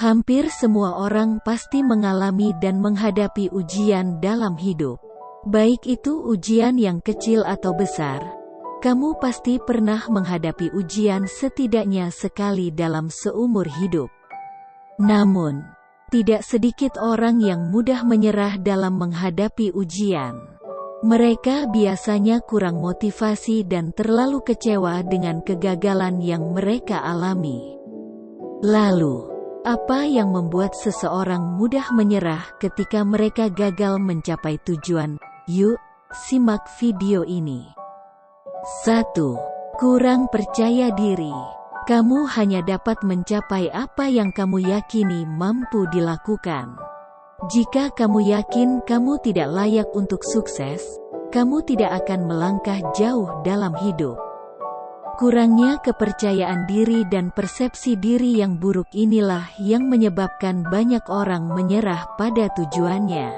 Hampir semua orang pasti mengalami dan menghadapi ujian dalam hidup. Baik itu ujian yang kecil atau besar, kamu pasti pernah menghadapi ujian setidaknya sekali dalam seumur hidup. Namun, tidak sedikit orang yang mudah menyerah dalam menghadapi ujian. Mereka biasanya kurang motivasi dan terlalu kecewa dengan kegagalan yang mereka alami. Lalu, apa yang membuat seseorang mudah menyerah ketika mereka gagal mencapai tujuan? Yuk, simak video ini. 1. Kurang percaya diri. Kamu hanya dapat mencapai apa yang kamu yakini mampu dilakukan. Jika kamu yakin kamu tidak layak untuk sukses, kamu tidak akan melangkah jauh dalam hidup. Kurangnya kepercayaan diri dan persepsi diri yang buruk inilah yang menyebabkan banyak orang menyerah pada tujuannya.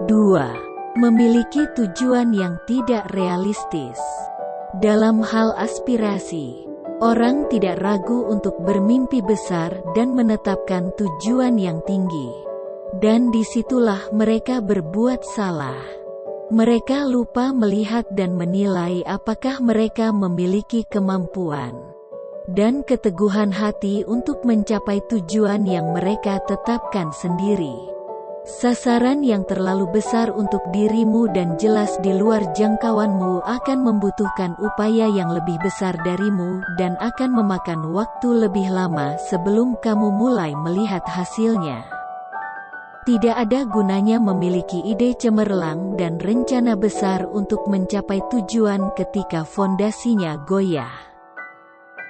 2. Memiliki tujuan yang tidak realistis. Dalam hal aspirasi, orang tidak ragu untuk bermimpi besar dan menetapkan tujuan yang tinggi. Dan disitulah mereka berbuat salah. Mereka lupa melihat dan menilai apakah mereka memiliki kemampuan dan keteguhan hati untuk mencapai tujuan yang mereka tetapkan sendiri. Sasaran yang terlalu besar untuk dirimu dan jelas di luar jangkauanmu akan membutuhkan upaya yang lebih besar darimu dan akan memakan waktu lebih lama sebelum kamu mulai melihat hasilnya. Tidak ada gunanya memiliki ide cemerlang dan rencana besar untuk mencapai tujuan ketika fondasinya goyah.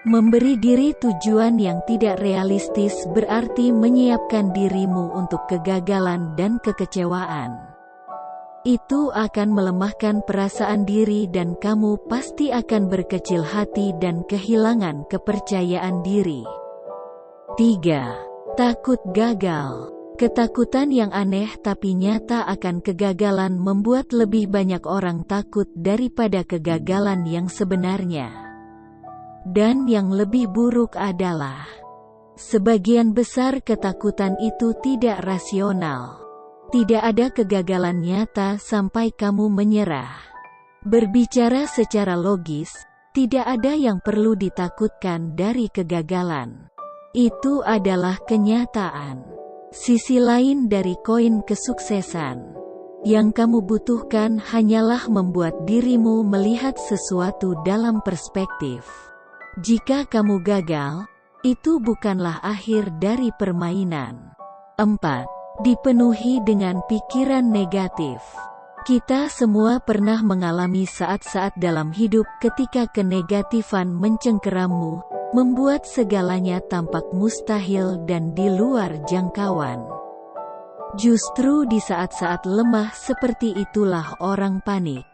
Memberi diri tujuan yang tidak realistis berarti menyiapkan dirimu untuk kegagalan dan kekecewaan. Itu akan melemahkan perasaan diri dan kamu pasti akan berkecil hati dan kehilangan kepercayaan diri. 3. Takut gagal. Ketakutan yang aneh tapi nyata akan kegagalan membuat lebih banyak orang takut daripada kegagalan yang sebenarnya. Dan yang lebih buruk adalah, sebagian besar ketakutan itu tidak rasional. Tidak ada kegagalan nyata sampai kamu menyerah. Berbicara secara logis, tidak ada yang perlu ditakutkan dari kegagalan. Itu adalah kenyataan. Sisi lain dari koin kesuksesan, yang kamu butuhkan hanyalah membuat dirimu melihat sesuatu dalam perspektif. Jika kamu gagal, itu bukanlah akhir dari permainan. 4. Dipenuhi dengan pikiran negatif. Kita semua pernah mengalami saat-saat dalam hidup ketika kenegatifan mencengkeramu, membuat segalanya tampak mustahil dan di luar jangkauan. Justru di saat-saat lemah seperti itulah orang panik,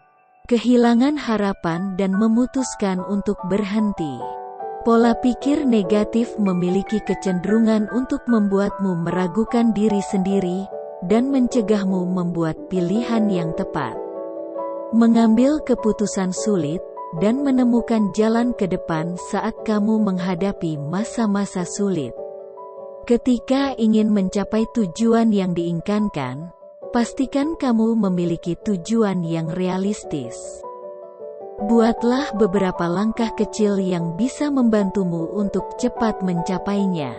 kehilangan harapan dan memutuskan untuk berhenti. Pola pikir negatif memiliki kecenderungan untuk membuatmu meragukan diri sendiri dan mencegahmu membuat pilihan yang tepat. Mengambil keputusan sulit dan menemukan jalan ke depan saat kamu menghadapi masa-masa sulit. Ketika ingin mencapai tujuan yang diinginkan, pastikan kamu memiliki tujuan yang realistis. Buatlah beberapa langkah kecil yang bisa membantumu untuk cepat mencapainya.